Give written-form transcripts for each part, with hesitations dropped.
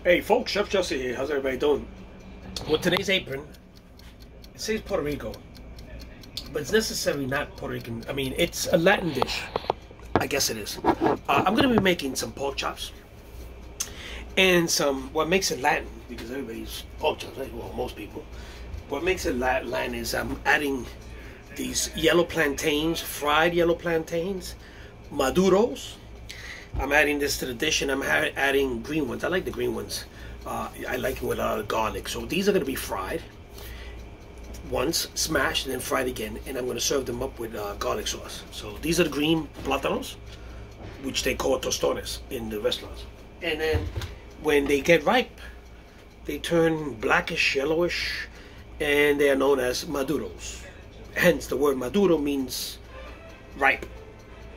Hey folks, Chef Jesse here. How's everybody doing? Well, today's apron, it says Puerto Rico, but it's necessarily not Puerto Rican. I mean, it's a Latin dish. I guess it is. I'm going to be making some pork chops and some, what makes it Latin, because everybody's pork chops, right? Well, most people. What makes it Latin is I'm adding these yellow plantains, fried yellow plantains, maduros. I'm adding this to the dish, and I'm adding green ones. I like the green ones. I like it with garlic. So these are going to be fried once, smashed, and then fried again. And I'm going to serve them up with garlic sauce. So these are the green plátanos, which they call tostones in the restaurants. And then when they get ripe, they turn blackish, yellowish, and they are known as maduros. Hence, the word maduro means ripe.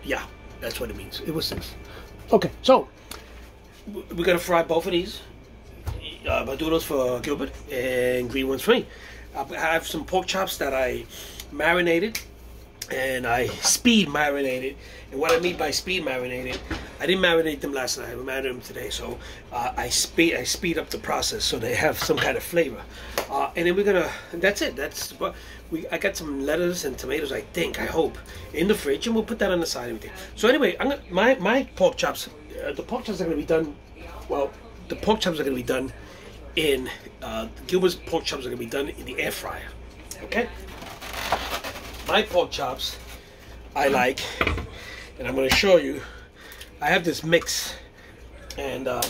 Yeah, that's what it means. It was this. Okay, so we're gonna fry both of these maduros for Gilbert and green ones for me. I have some pork chops that I marinated and I speed marinated. And what I mean by speed marinated, I didn't marinate them last night. I marinated them today, so I speed up the process so they have some kind of flavor. And then we're gonna. That's it. I got some lettuce and tomatoes. I hope, in the fridge, and we'll put that on the side and everything. So anyway, my pork chops. The pork chops are gonna be done. Well, the pork chops are gonna be done in Gilbert's pork chops are gonna be done in the air fryer. Okay. My pork chops, I like, and I'm going to show you. I have this mix, and I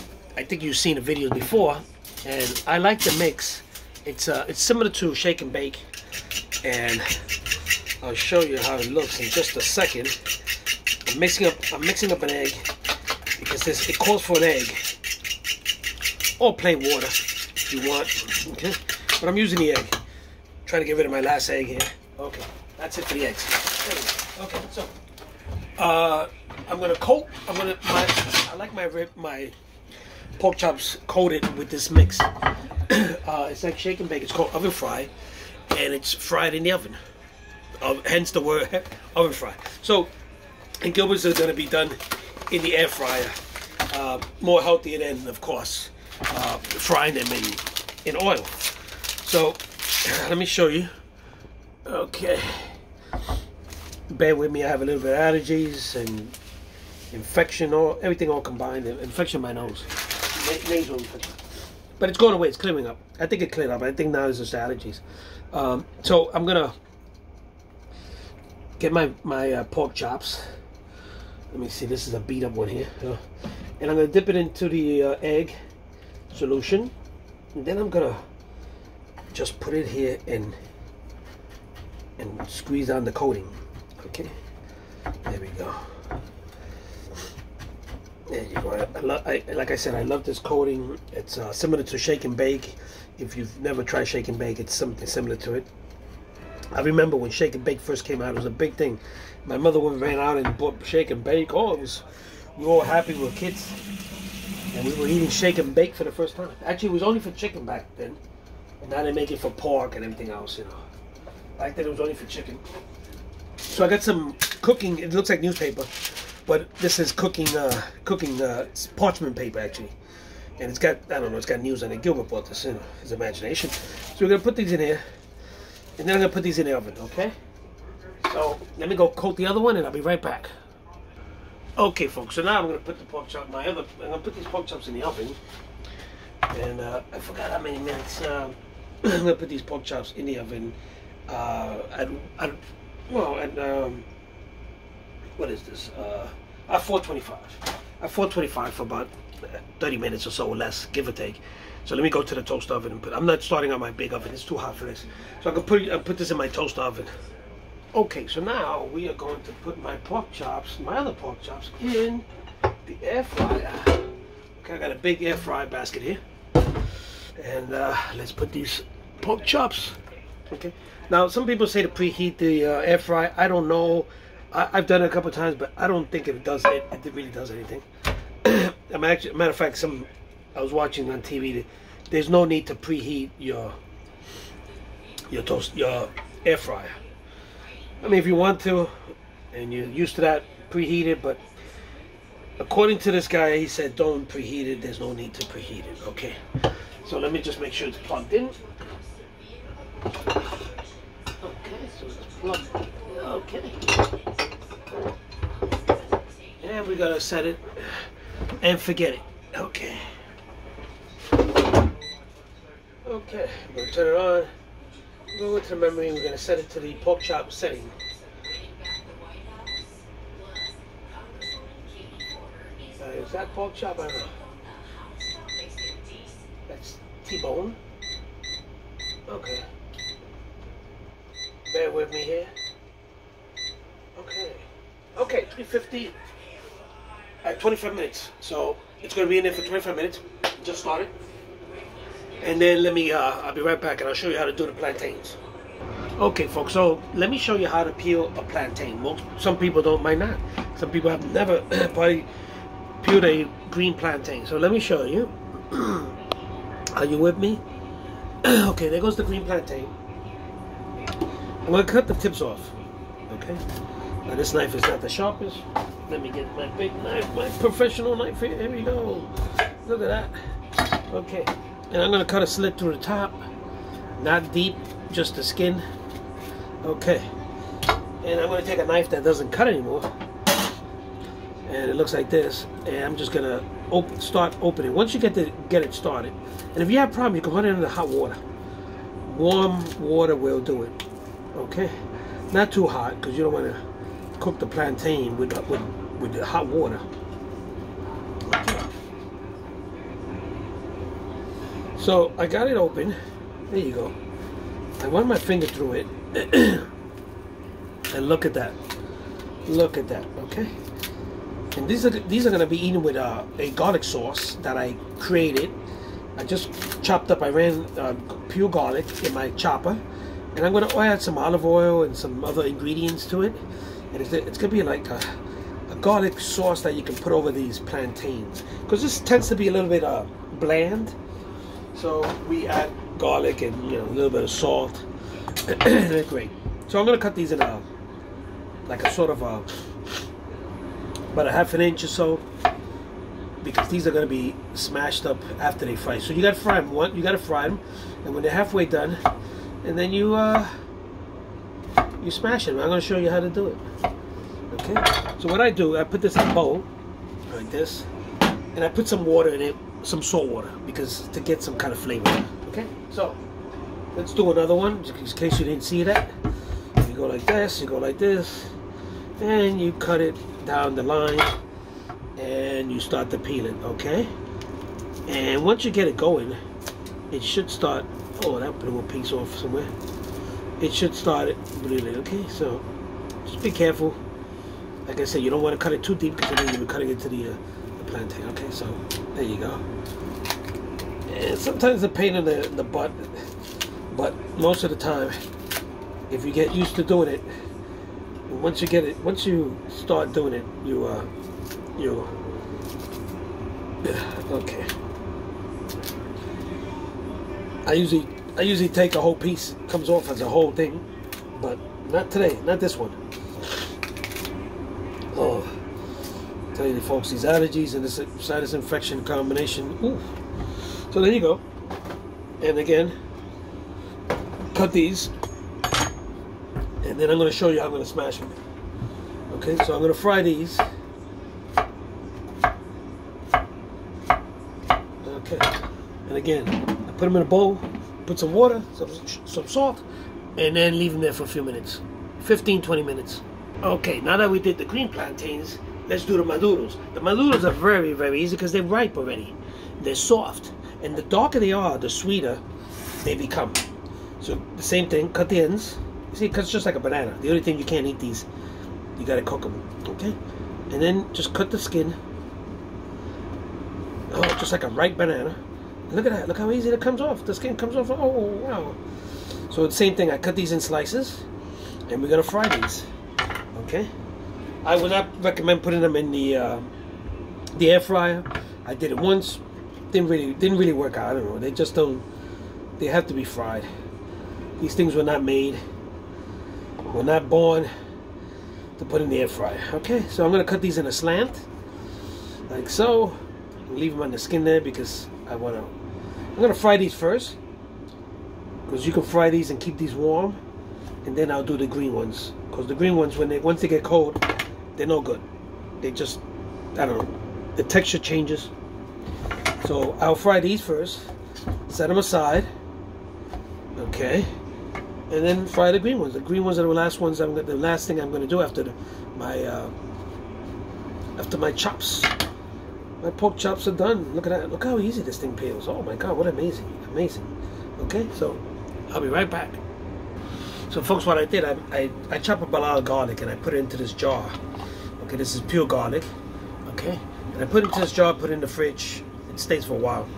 think you've seen the videos before, and I like the mix. It's similar to shake and bake, and I'll show you how it looks in just a second. I'm mixing up an egg because it calls for an egg or plain water if you want. Okay, but I'm using the egg. Trying to get rid of my last egg here. Okay. That's it for the eggs. Okay, so I'm gonna coat. I like my pork chops coated with this mix. It's like shake and bake. It's called oven fry, and it's fried in the oven. Hence the word oven fry. So, and Gilbert's are gonna be done in the air fryer, more healthier than, of course, frying them in oil. So, let me show you. Okay, bear with me. I have a little bit of allergies and infection, everything all combined. Infection in my nose, nasal infection. But it's going away. It's clearing up. I think it cleared up. I think now it's just allergies. So I'm gonna get my pork chops. Let me see. This is a beat up one here, and I'm gonna dip it into the egg solution, and then I'm gonna just put it here and squeeze on the coating. Okay, there we go. There you go. Like I said, I love this coating. It's similar to shake and bake. If you've never tried shake and bake, it's something similar to it. I remember when shake and bake first came out, it was a big thing. My mother ran out and bought shake and bake. We were all happy. We were kids, and we were eating shake and bake for the first time. Actually, it was only for chicken back then, and now they make it for pork and everything else, Back then it was only for chicken. So I got some cooking. It looks like newspaper, but this is cooking parchment paper actually, and it's got, I don't know, it's got news on it. Gilbert bought this in his imagination. So we're gonna put these in here, and then I'm gonna put these in the oven. Okay. So let me go coat the other one, and I'll be right back. Okay, folks. So now I'm gonna put the pork chop. I'm gonna put these pork chops in the oven, and I forgot how many minutes. I'm gonna put these pork chops in the oven. What is this? At 425. At 425 for about 30 minutes or so, or less, give or take. So let me go to the toast oven and I'm not starting on my big oven. It's too hot for this. So I can put this in my toast oven. Okay, so now we are going to put my other pork chops, in the air fryer. Okay, I got a big air fry basket here, and let's put these pork chops. Okay. Now, some people say to preheat the air fry. I don't know. I've done it a couple of times, but I don't think it does. It really does anything. Matter of fact, I was watching on TV. There's no need to preheat your air fryer. I mean, if you want to, and you're used to that, preheat it. But according to this guy, he said don't preheat it. There's no need to preheat it. Okay. So let me just make sure it's plugged in. Okay, so it's plugged in. Okay. And we gotta set it and forget it. Okay. Okay, we're gonna turn it on. Go to the memory. We're gonna set it to the pork chop setting. Is that pork chop? I don't know. That's T-bone. Okay. Bear with me here. Okay. Okay, 350 at 25 minutes. So it's going to be in there for 25 minutes. Just started. And then let me, I'll be right back and I'll show you how to do the plantains. Okay, folks, so let me show you how to peel a plantain. Some people might not. Some people have never probably peeled a green plantain. So let me show you. Are you with me? Okay, there goes the green plantain. I'm going to cut the tips off. Okay. Now this knife is not the sharpest. Let me get my big knife, my professional knife here. Here we go. Look at that. Okay. And I'm going to cut a slit through the top. Not deep, just the skin. Okay. And I'm going to take a knife that doesn't cut anymore. And it looks like this. And I'm just going to start opening. Once you get it started. And if you have a problem, you can run it into hot water. Warm water will do it. Okay? Not too hot, because you don't want to cook the plantain with the hot water. Okay. So I got it open. There you go. I run my finger through it. And look at that. Look at that. Okay? And these are going to be eaten with a garlic sauce that I created. I just chopped up. I ran pure garlic in my chopper, and I'm going to add some olive oil and some other ingredients to it. And it's going to be like a garlic sauce that you can put over these plantains, because this tends to be a little bit bland. So we add garlic and a little bit of salt. They're great. So I'm going to cut these in like a sort of about a ½ inch or so, because these are going to be smashed up after they fry. So you got to fry them. You got to fry them, and when they're halfway done, and then you smash them. I'm going to show you how to do it. Okay. So what I do, I put this in a bowl like this, and I put some water in it, some salt water, because to get some kind of flavor. Okay. So let's do another one, just in case you didn't see that. You go like this. You go like this, and you cut it down the line, and you start to peel it. Okay. And once you get it going, it should start. Oh, that blew a piece off somewhere. It should start it bleeding. Okay, so just be careful. Like I said, you don't want to cut it too deep, because then you'll be cutting into the plantain. Okay, so there you go. And sometimes a pain in the butt, but most of the time, if you get used to doing it, once you start doing it, you okay. I usually take a whole piece. It comes off as a whole thing, but not today. Not this one. Oh, I tell you folks, these allergies and this sinus infection combination. Ooh. So there you go. And again, cut these, and then I'm going to show you how I'm going to smash them. Okay, so I'm going to fry these. Okay, and again, I put them in a bowl, put some water, some salt, and then leave them there for a few minutes, 15-20 minutes. Okay, now that we did the green plantains, let's do the maduros. The maduros are very, very easy because they're ripe already. They're soft, and the darker they are, the sweeter they become. So the same thing, cut the ends. You see, it cuts just like a banana. The only thing you can't eat these, you gotta cook them. Okay, and then just cut the skin. Oh, just like a ripe banana. Look at that. Look how easy that comes off. The skin comes off. Oh, wow. So the same thing. I cut these in slices, and we're gonna fry these. Okay. I would not recommend putting them in the air fryer. I did it once. Didn't really work out. I don't know. They just don't. They have to be fried. These things were not made. Were not born to put in the air fryer. Okay. So I'm gonna cut these in a slant. like so. Leave them on the skin there because I'm gonna fry these first, because you can fry these and keep these warm, and then I'll do the green ones, because the green ones, once they get cold, they're no good. They just, I don't know, the texture changes. So I'll fry these first, set them aside, okay, and then fry the green ones. The green ones are the last ones. The last thing I'm going to do after my chops. My pork chops are done. Look at that. Look how easy this thing peels. Oh my God, what amazing, amazing. Okay, so I'll be right back. So folks, what I did, I chop up a lot of garlic and I put it into this jar. Okay, this is pure garlic. Okay, and I put it into this jar, put it in the fridge. It stays for a while.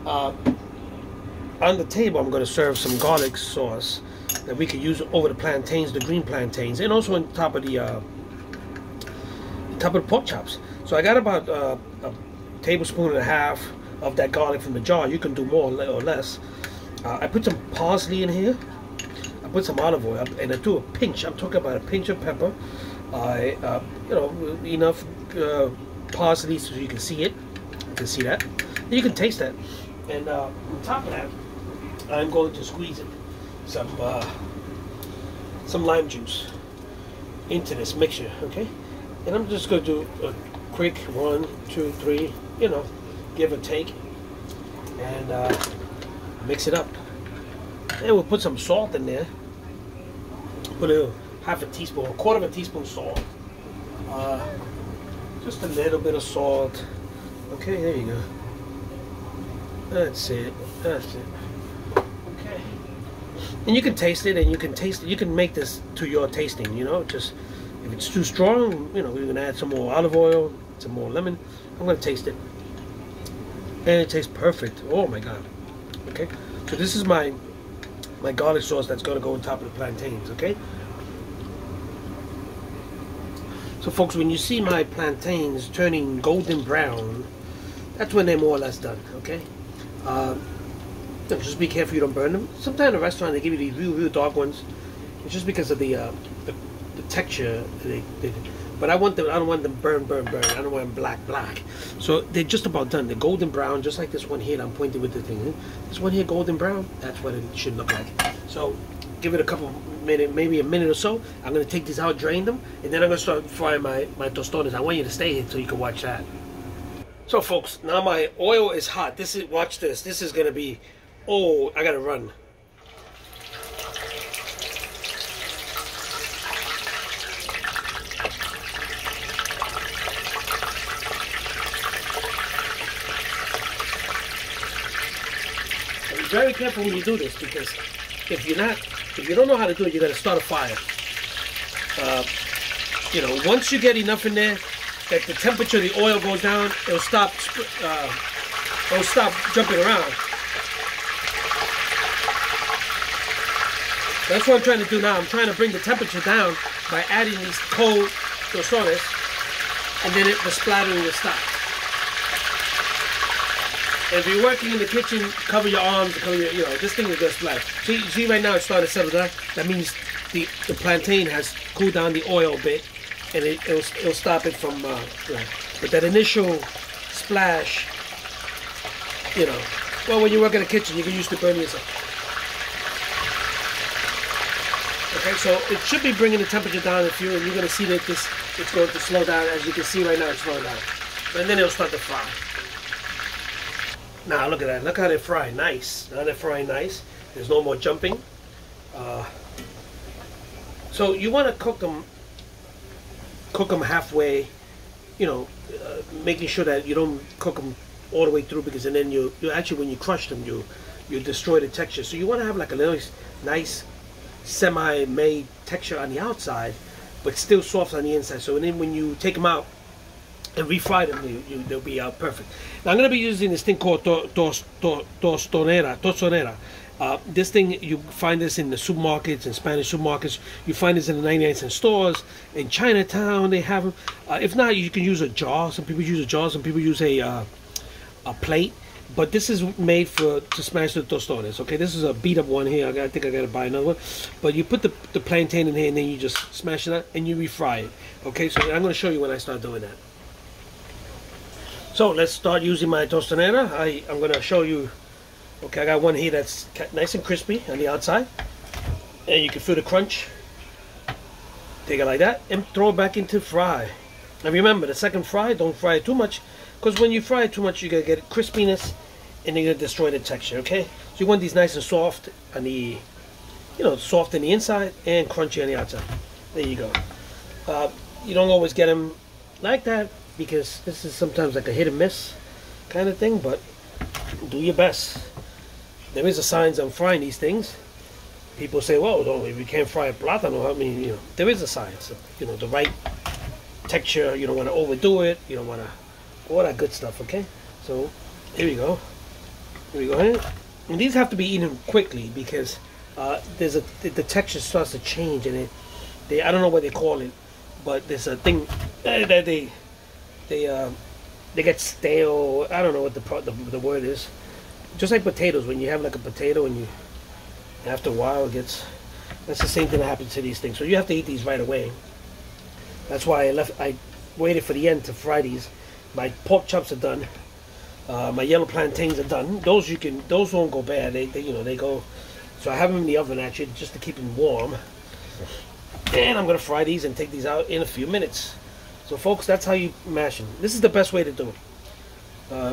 On the table, I'm going to serve some garlic sauce that we can use over the plantains, the green plantains, and also on top of the pork chops. So I got about a tablespoon and a half of that garlic from the jar. You can do more or less. I put some parsley in here. I put some olive oil, and I do a pinch. I'm talking about a pinch of pepper. You know, enough parsley so you can see it. You can see that. You can taste that. And on top of that, I'm going to squeeze it some lime juice into this mixture. Okay, and I'm just going to do a quick 1, 2, 3. You know, give or take, and mix it up. And we'll put some salt in there. Put a half a teaspoon, a quarter of a teaspoon salt. Just a little bit of salt. Okay, there you go. That's it. That's it. Okay. And you can taste it, and you can taste it. You can make this to your tasting. You know, just if it's too strong, you know, we're gonna add some more olive oil, some more lemon. I'm gonna taste it, and it tastes perfect. Oh my God. Okay. So this is my garlic sauce that's gonna go on top of the plantains. Okay. So folks, when you see my plantains turning golden brown, that's when they're more or less done. Okay. Just be careful you don't burn them. Sometimes in a restaurant they give you these real dark ones. It's just because of the texture. But I don't want them burn. I don't want them black. So they're just about done. They're golden brown, just like this one here that I'm pointing with the thing. This one here, golden brown. That's what it should look like. So give it a couple minutes, maybe a minute or so. I'm gonna take these out, drain them, and then I'm gonna start frying my tostones. I want you to stay here so you can watch that. So folks, now my oil is hot. Watch this. This is gonna be, oh, I gotta run. Be very careful when you do this, because if you don't know how to do it, you gotta start a fire. You know, once you get enough in there that the temperature of the oil goes down, it'll stop jumping around. That's what I'm trying to do now. I'm trying to bring the temperature down by adding these cold tostones, and then the splattering will stop. And if you're working in the kitchen, cover your arms, you know, this thing is gonna splatter. See right now it's starting to settle down. That means the plantain has cooled down the oil a bit, and it'll stop it from, but that initial splash, you know, well, when you work in the kitchen, you can use to burn yourself. Okay, so it should be bringing the temperature down and you're going to see that it's going to slow down. As you can see right now, it's slowing down. And then it'll start to fry. Now look at that. Look how they fry. Nice. Now they're frying nice. There's no more jumping. So you want to cook them halfway, you know, making sure that you don't cook them all the way through, because and then you actually, when you crush them, you destroy the texture. So you want to have like a little nice semi-made texture on the outside, but still soft on the inside. So then when you take them out and refry them, they'll be perfect. Now I'm going to be using this thing called tostonera. This thing, you find this in the supermarkets, in Spanish supermarkets. You find this in the 99-cent stores. In Chinatown, they have them. If not, you can use a jar. Some people use a jar. Some people use a plate. But this is made to smash the tostones. Okay, this is a beat up one here. I think I gotta buy another one. But you put the plantain in here, and then you just smash it up and you refry it. Okay, so I'm gonna show you when I start doing that. So let's start using my tostanera. I'm going to show you. Okay, I got one here that's nice and crispy on the outside. And you can feel the crunch. Take it like that and throw it back into fry. And remember, the second fry, don't fry it too much. Because when you fry it too much, you're going to get crispiness and you're going to destroy the texture, okay? So you want these nice and soft on the, soft on the inside and crunchy on the outside. There you go. You don't always get them like that because this is sometimes like a hit and miss kind of thing, but do your best. There is a science on frying these things. People say, well, we can't fry a plátano. I mean, there is a science. The right texture. You don't want to overdo it. You don't want to, all that good stuff, okay? So, here we go. Here we go. And these have to be eaten quickly because the texture starts to change and I don't know what they call it, but there's a thing that they get stale. I don't know what the word is. Just like potatoes, when you have like a potato and after a while that's the same thing that happens to these things. So you have to eat these right away. That's why I waited for the end to fry these. My pork chops are done. My yellow plantains are done. Those won't go bad. They go. So I have them in the oven actually just to keep them warm. And I'm gonna fry these and take these out in a few minutes. So folks, that's how you mash them. This is the best way to do it.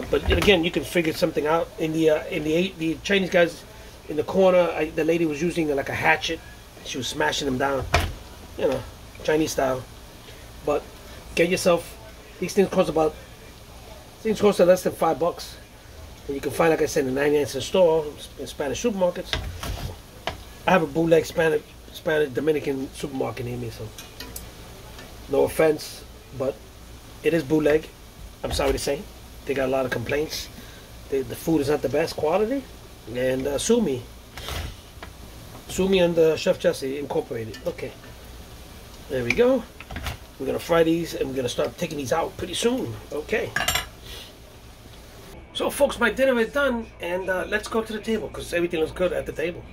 But again, you can figure something out. In the Chinese guys in the corner, the lady was using like a hatchet. She was smashing them down, Chinese style. But get yourself, these things cost less than $5. And you can find, like I said, in the 99-cent store in Spanish supermarkets. I have a bootleg Spanish Dominican supermarket near me, so no offense, but it is bootleg. I'm sorry to say. They got a lot of complaints. The food is not the best quality, and sue me under Chef Jesse Incorporated. Okay, there we go. We're gonna fry these and we're gonna start taking these out pretty soon. Okay, so folks, my dinner is done, and let's go to the table because everything looks good at the table.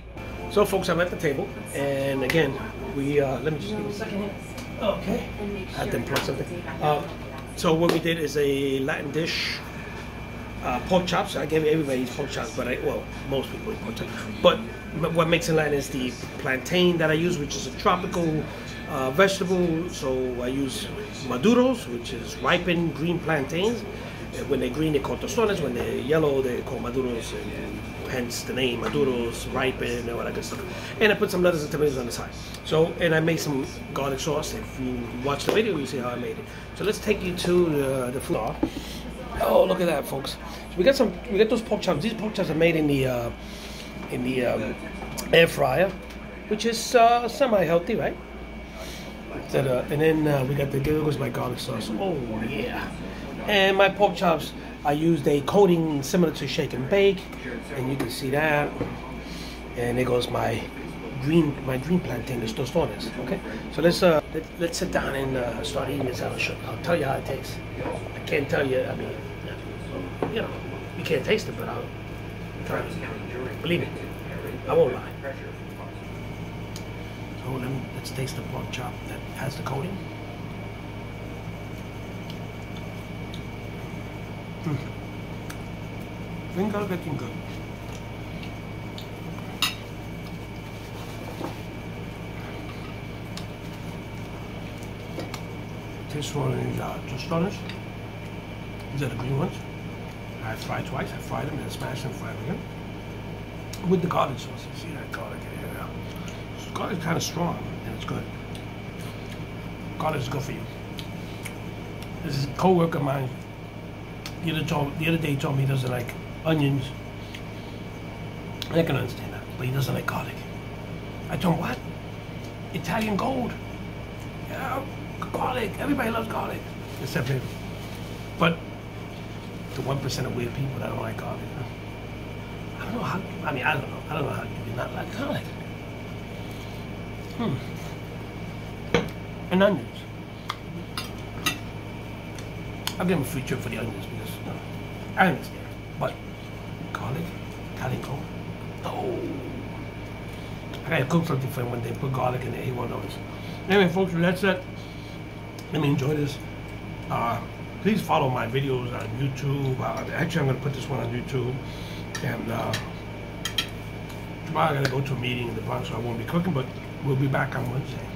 So folks, I'm at the table, and again, let me just give you a second here. Okay, I had to unplug something. So what we did is a Latin dish, pork chops. I gave everybody pork chops, but most people eat pork chops. But what makes it Latin is the plantain that I use, which is a tropical vegetable. So I use maduros, which is ripened green plantains. When they're green, they're called tostones. When they're yellow, they're called maduros, and hence the name maduros, ripened, and all that good stuff. And I put some lettuce and tomatoes on the side. So, and I made some garlic sauce. If you watch the video, you see how I made it. So let's take you to the food. Oh, look at that, folks! So we got those pork chops. These pork chops are made in the air fryer, which is semi-healthy, right? And then we got there goes my garlic sauce. Oh yeah! And my pork chops, I used a coating similar to shake and bake, and you can see that. And there goes my green plantain, the tostones. Okay, so let's sit down and start eating this. I'll tell you how it tastes. I can't tell you. I mean, you can't taste it, but I'll try it. Believe me, I won't lie. So let's taste the pork chop that has the coating. Green garlic looking good. This one is tostones. These are the green ones. I fried twice. I fried them and smashed them, fried them again. With the garlic sauce. You see that garlic in here? Garlic is kind of strong and it's good. Garlic is good for you. This is a co-worker of mine. The other day he told me he doesn't like onions. I can understand that, but he doesn't like garlic. I told him, what? Italian gold. Yeah, garlic. Everybody loves garlic, except him. But the 1% of weird people that don't like garlic. I don't know how. I don't know how you do not like garlic. And onions. I'll give him a free trip for the onions because I understand. But garlic, Italian gold. No. I gotta cook something for him when they put garlic in it. He won't notice. Anyway, folks, that's it. Let me enjoy this Please follow my videos on YouTube. Actually, I'm going to put this one on YouTube. And tomorrow I'm going to go to a meeting in the Bronx, so I won't be cooking, but we'll be back on Wednesday.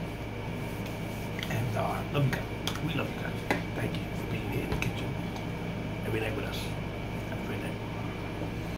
And love you guys. We love you guys. Thank you for being here in the kitchen every night with us.